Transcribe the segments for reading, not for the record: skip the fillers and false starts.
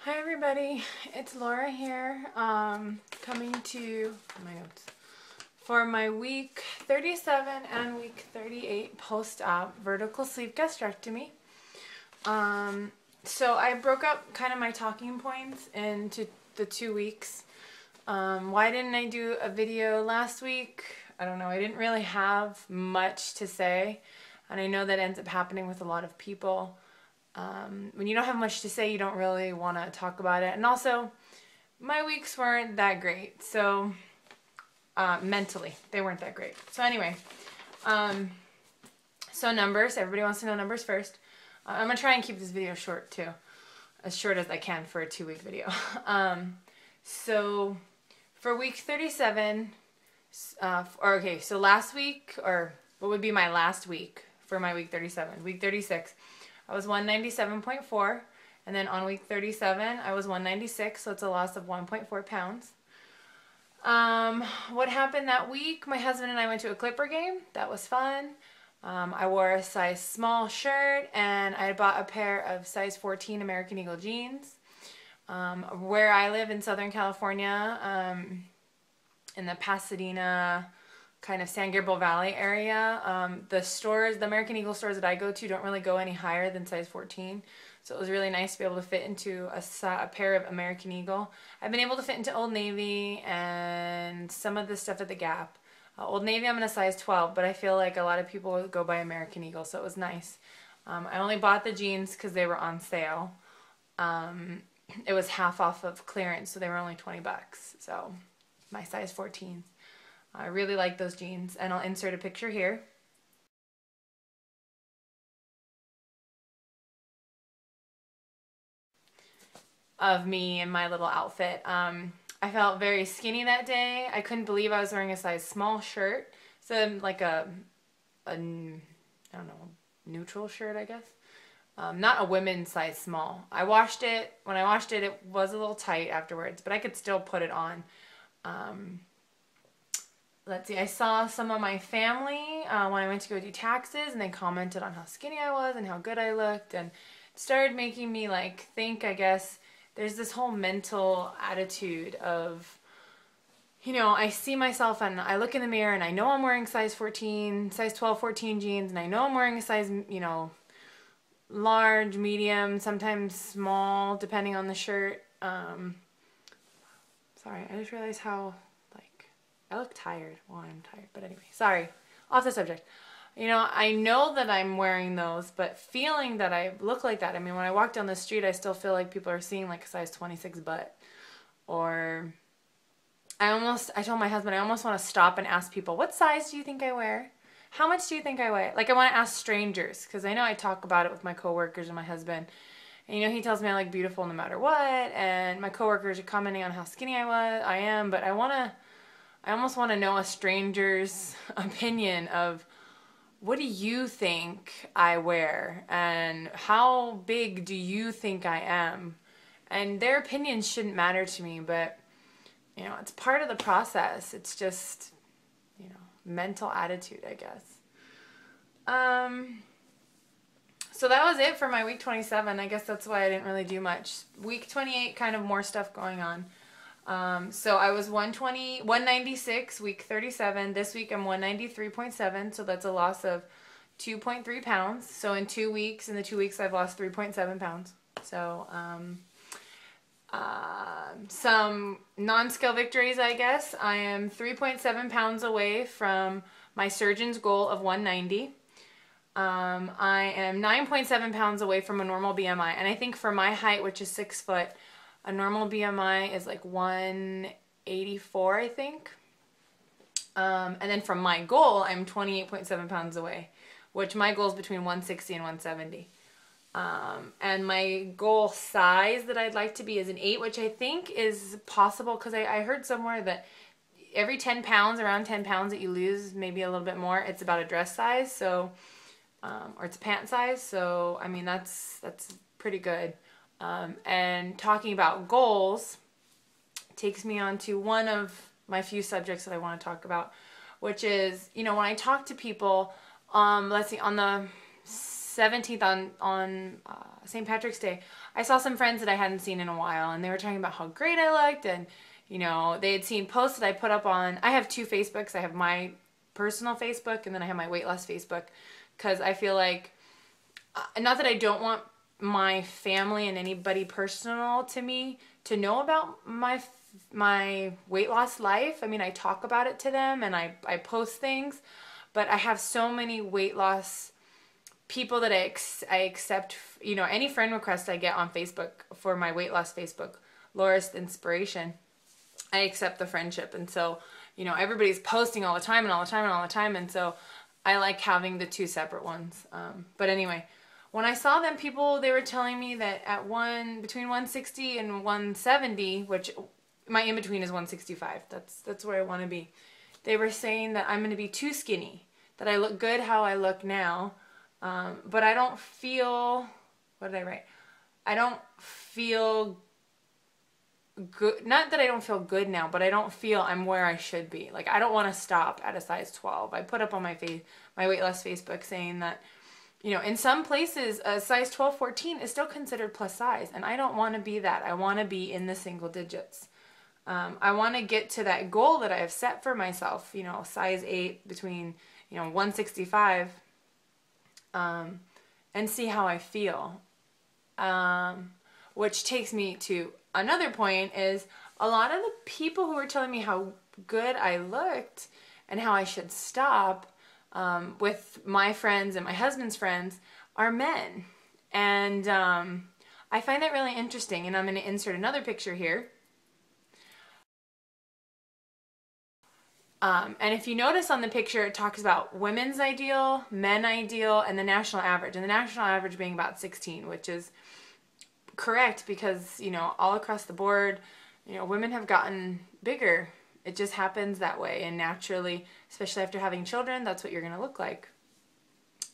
Hi everybody, it's Laura here, coming to my notes for my week 37 and week 38 post-op vertical sleeve gastrectomy. So I broke up kind of my talking points into the 2 weeks. Why didn't I do a video last week? I don't know, I didn't really have much to say, and I know that ends up happening with a lot of people. When you don't have much to say, you don't really want to talk about it. And also, my weeks weren't that great. So, mentally, they weren't that great. So anyway, so numbers. Everybody wants to know numbers first. I'm going to try and keep this video short too. As short as I can for a 2-week video. So, for week 37, so last week, or what would be my last week for my week 37? Week 36. I was 197.4, and then on week 37, I was 196, so it's a loss of 1.4 pounds. What happened that week? My husband and I went to a Clipper game. That was fun. I wore a size small shirt, and I bought a pair of size 14 American Eagle jeans. Where I live in Southern California, in the Pasadena, kind of San Gabriel Valley area. The stores, the American Eagle stores that I go to don't really go any higher than size 14. So it was really nice to be able to fit into a pair of American Eagle. I've been able to fit into Old Navy and some of the stuff at the Gap. Old Navy I'm in a size 12, but I feel like a lot of people go by American Eagle, so it was nice. I only bought the jeans because they were on sale. It was half off of clearance, so they were only 20 bucks. So my size 14s. I really like those jeans, and I'll insert a picture here. Of me in my little outfit. I felt very skinny that day. I couldn't believe I was wearing a size small shirt. So like a I don't know, neutral shirt, I guess. Not a women's size small. I washed it. When I washed it, it was a little tight afterwards, but I could still put it on. Let's see, I saw some of my family when I went to go do taxes, and they commented on how skinny I was and how good I looked, and it started making me like think, I guess, there's this whole mental attitude of, you know, I see myself and I look in the mirror and I know I'm wearing size 14, size 12, 14 jeans, and I know I'm wearing a size, you know, large, medium, sometimes small, depending on the shirt. Sorry, I just realized how, I look tired. Well, I'm tired, but anyway, sorry. Off the subject. You know, I know that I'm wearing those, but feeling that I look like that. I mean, when I walk down the street, I still feel like people are seeing like a size 26 butt. Or I told my husband, I almost want to stop and ask people, what size do you think I wear? How much do you think I weigh? Like, I want to ask strangers, because I know I talk about it with my coworkers and my husband. And, you know, he tells me I look beautiful no matter what, and my coworkers are commenting on how skinny I am, but I almost want to know a stranger's opinion of, what do you think I wear, and how big do you think I am? And their opinions shouldn't matter to me, but, you know, it's part of the process. It's just, you know, mental attitude, I guess. So that was it for my week 27. I guess that's why I didn't really do much. Week 28, kind of more stuff going on. So I was 196 week 37. This week I'm 193.7, so that's a loss of 2.3 pounds. So in 2 weeks, in the 2 weeks I've lost 3.7 pounds. So some non-scale victories, I guess. I am 3.7 pounds away from my surgeon's goal of 190. I am 9.7 pounds away from a normal BMI, and I think for my height, which is 6 foot, a normal BMI is like 184, I think. And then from my goal, I'm 28.7 pounds away, which my goal is between 160 and 170. And my goal size that I'd like to be is an 8, which I think is possible, because I heard somewhere that every 10 pounds, around 10 pounds that you lose, maybe a little bit more, it's about a dress size, so, or it's a pant size. So, I mean, that's pretty good. And talking about goals takes me on to one of my few subjects that I want to talk about, which is, you know, when I talk to people, let's see, on the 17th on St. Patrick's Day, I saw some friends that I hadn't seen in a while, and they were talking about how great I looked, and they had seen posts that I put up on. I have two Facebooks. I have my personal Facebook, and then I have my weight loss Facebook, because I feel like, not that I don't want my family and anybody personal to me to know about my weight loss life. I mean, I talk about it to them, and I post things, but I have so many weight loss people that I accept, any friend request I get on Facebook for my weight loss Facebook, Laura's Inspiration, I accept the friendship. And so, everybody's posting all the time and all the time and all the time. And so I like having the two separate ones. But anyway, when I saw them, they were telling me that between 160 and 170, which my in-between is 165. That's where I want to be. They were saying that I'm going to be too skinny, that I look good how I look now. But I don't feel, what did I write? I don't feel good. Not that I don't feel good now, but I don't feel I'm where I should be. Like, I don't want to stop at a size 12. I put up on my weight loss Facebook saying that, in some places, a size 12, 14 is still considered plus size. And I don't want to be that. I want to be in the single digits. I want to get to that goal that I have set for myself, size 8 between, 165, and see how I feel. Which takes me to another point, is a lot of the people who were telling me how good I looked and how I should stop, with my friends and my husband's friends, are men. And I find that really interesting, and I'm going to insert another picture here. And if you notice on the picture, it talks about women's ideal, men ideal, and the national average. And the national average being about 16, which is correct because, all across the board, women have gotten bigger. It just happens that way. And naturally, especially after having children, that's what you're going to look like.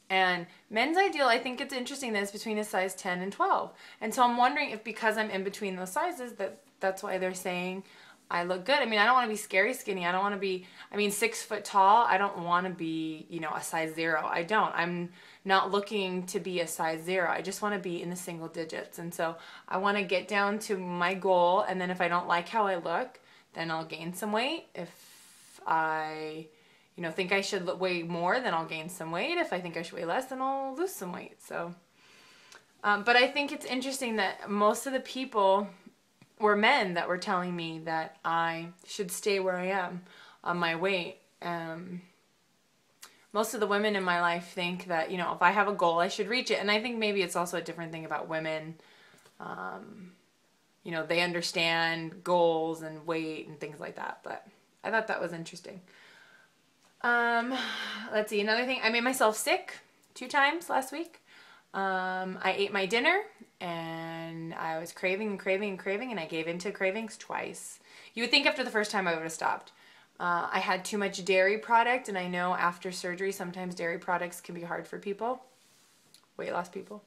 And men's ideal, I think it's interesting that it's between a size 10 and 12. And so I'm wondering if because I'm in between those sizes, that's why they're saying I look good. I mean, I don't want to be scary skinny. I don't want to be, 6 foot tall. I don't want to be, a size 0. I don't. I'm not looking to be a size 0. I just want to be in the single digits. And so I want to get down to my goal. And then if I don't like how I look, then I'll gain some weight. If I, think I should weigh more, then I'll gain some weight. If I think I should weigh less, then I'll lose some weight. So, but I think it's interesting that most of the people were men that were telling me that I should stay where I am on my weight. Most of the women in my life think that, if I have a goal, I should reach it. And I think maybe it's also a different thing about women. They understand goals and weight and things like that. But I thought that was interesting. Let's see, another thing. I made myself sick 2 times last week. I ate my dinner and I was craving and craving and craving, and I gave into cravings twice. You would think after the first time I would have stopped. I had too much dairy product, and I know after surgery sometimes dairy products can be hard for people, weight loss people.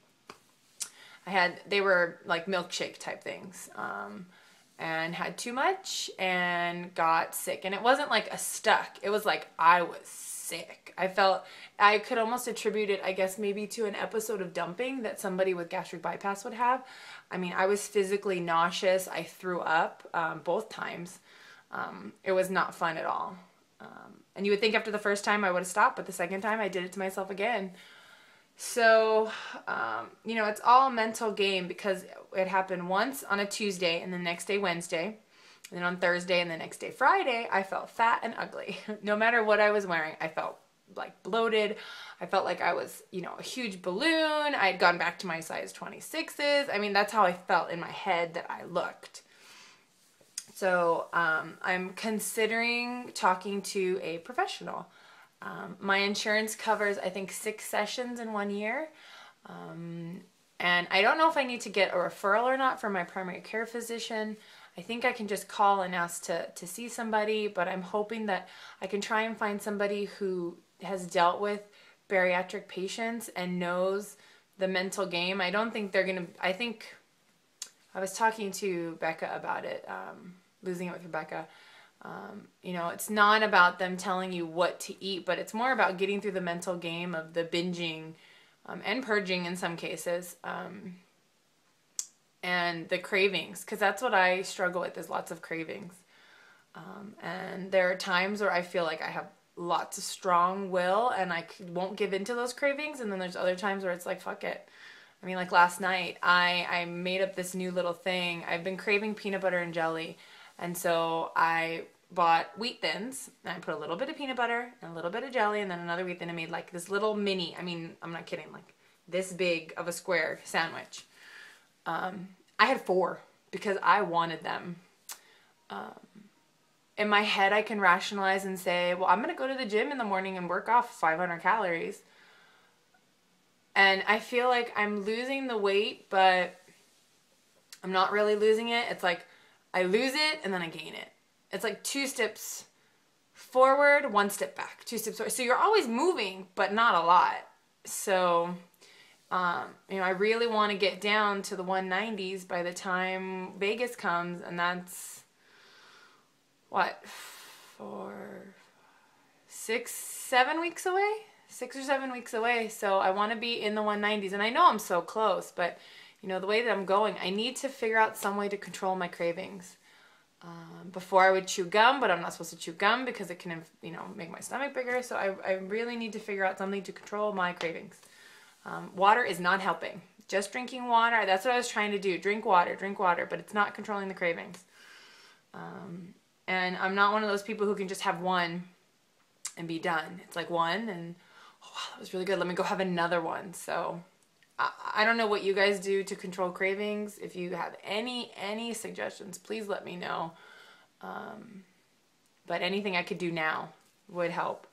They were like milkshake type things, and had too much and got sick. And it wasn't like a stuck. It was like I was sick. I could almost attribute it, I guess, maybe to an episode of dumping that somebody with gastric bypass would have. I was physically nauseous. I threw up both times. It was not fun at all. And you would think after the first time I would have stopped, but the second time I did it to myself again. So, it's all a mental game, because it happened once on a Tuesday, and the next day Wednesday, and then on Thursday, and the next day Friday, I felt fat and ugly. No matter what I was wearing, I felt like bloated. I felt like I was, a huge balloon. I had gone back to my size 26s. That's how I felt in my head that I looked. So I'm considering talking to a professional. My insurance covers, I think, 6 sessions in 1 year. And I don't know if I need to get a referral or not from my primary care physician. I think I can just call and ask to see somebody, but I'm hoping that I can try and find somebody who has dealt with bariatric patients and knows the mental game. I don't think they're going to, I think, I was talking to Becca about it, Losing It with Rebecca. It's not about them telling you what to eat, but it's more about getting through the mental game of the binging, and purging in some cases. And the cravings, because that's what I struggle with, is lots of cravings. And there are times where I feel like I have lots of strong will and I won't give into those cravings. And then there's other times where it's like, fuck it. I mean, like last night, I made up this new little thing. I've been craving peanut butter and jelly. And so I bought wheat thins and I put a little bit of peanut butter and a little bit of jelly and then another wheat thin and made like this little mini, I mean, I'm not kidding, like this big of a square sandwich. I had 4 because I wanted them. In my head, I can rationalize and say, well, I'm going to go to the gym in the morning and work off 500 calories. And I feel like I'm losing the weight, but I'm not really losing it. It's like I lose it and then I gain it. It's like 2 steps forward, 1 step back, 2 steps forward. So you're always moving, but not a lot. So, I really want to get down to the 190s by the time Vegas comes, and that's what, 6, 7 weeks away? 6 or 7 weeks away. So I want to be in the 190s, and I know I'm so close, but the way that I'm going, I need to figure out some way to control my cravings. Before I would chew gum, but I'm not supposed to chew gum because it can, make my stomach bigger. So I really need to figure out something to control my cravings. Water is not helping. Just drinking water, that's what I was trying to do. Drink water, but it's not controlling the cravings. And I'm not one of those people who can just have one and be done. It's like one and, oh wow, that was really good. Let me go have another one. So I don't know what you guys do to control cravings. If you have any suggestions, please let me know. But anything I could do now would help.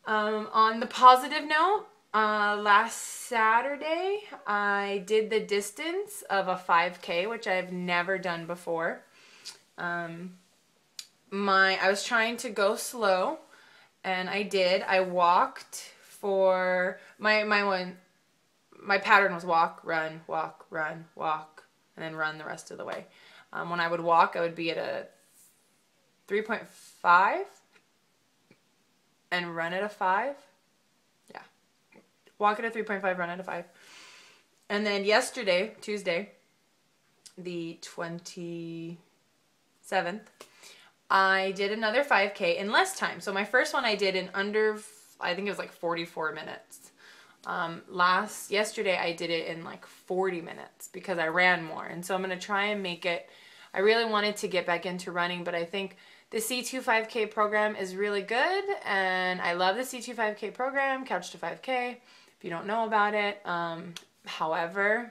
On the positive note, last Saturday, I did the distance of a 5K, which I've never done before. I was trying to go slow, and I did. I walked for my pattern was walk, run, walk, and then run the rest of the way. When I would walk, I would be at a 3.5 and run at a 5. Yeah. Walk at a 3.5, run at a 5. And then yesterday, Tuesday, the 27th, I did another 5K in less time. So my first one I did in under, I think it was like 44 minutes. Yesterday I did it in like 40 minutes because I ran more. And so I'm going to try and make it, I really wanted to get back into running, but I think the C2 5K program is really good. And I love the C2 5K program, Couch to 5K, if you don't know about it. However,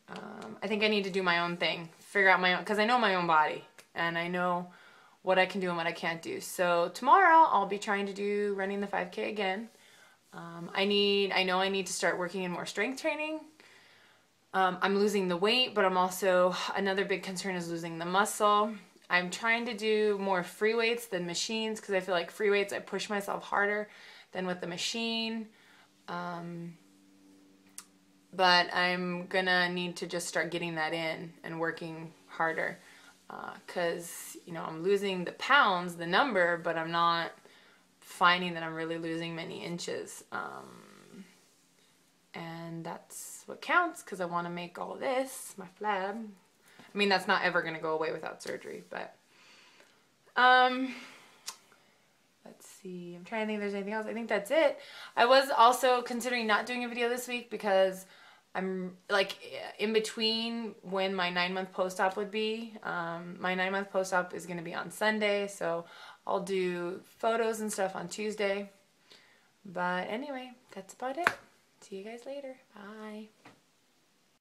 I think I need to do my own thing, figure out my own, because I know my own body and I know what I can do and what I can't do. So tomorrow I'll be trying to do running the 5K again. I know I need to start working in more strength training. I'm losing the weight, but I'm also, another big concern is losing the muscle. I'm trying to do more free weights than machines because I feel like free weights, I push myself harder than with the machine. But I'm gonna need to just start getting that in and working harder because, I'm losing the pounds, the number, but I'm not finding that I'm really losing many inches. And that's what counts because I want to make all this, my flab. I mean, that's not ever going to go away without surgery, but let's see. I'm trying to think if there's anything else. I think that's it. I was also considering not doing a video this week because I'm like in between when my 9-month post-op would be. My 9-month post-op is going to be on Sunday, so I'll do photos and stuff on Tuesday. But anyway, that's about it. See you guys later. Bye.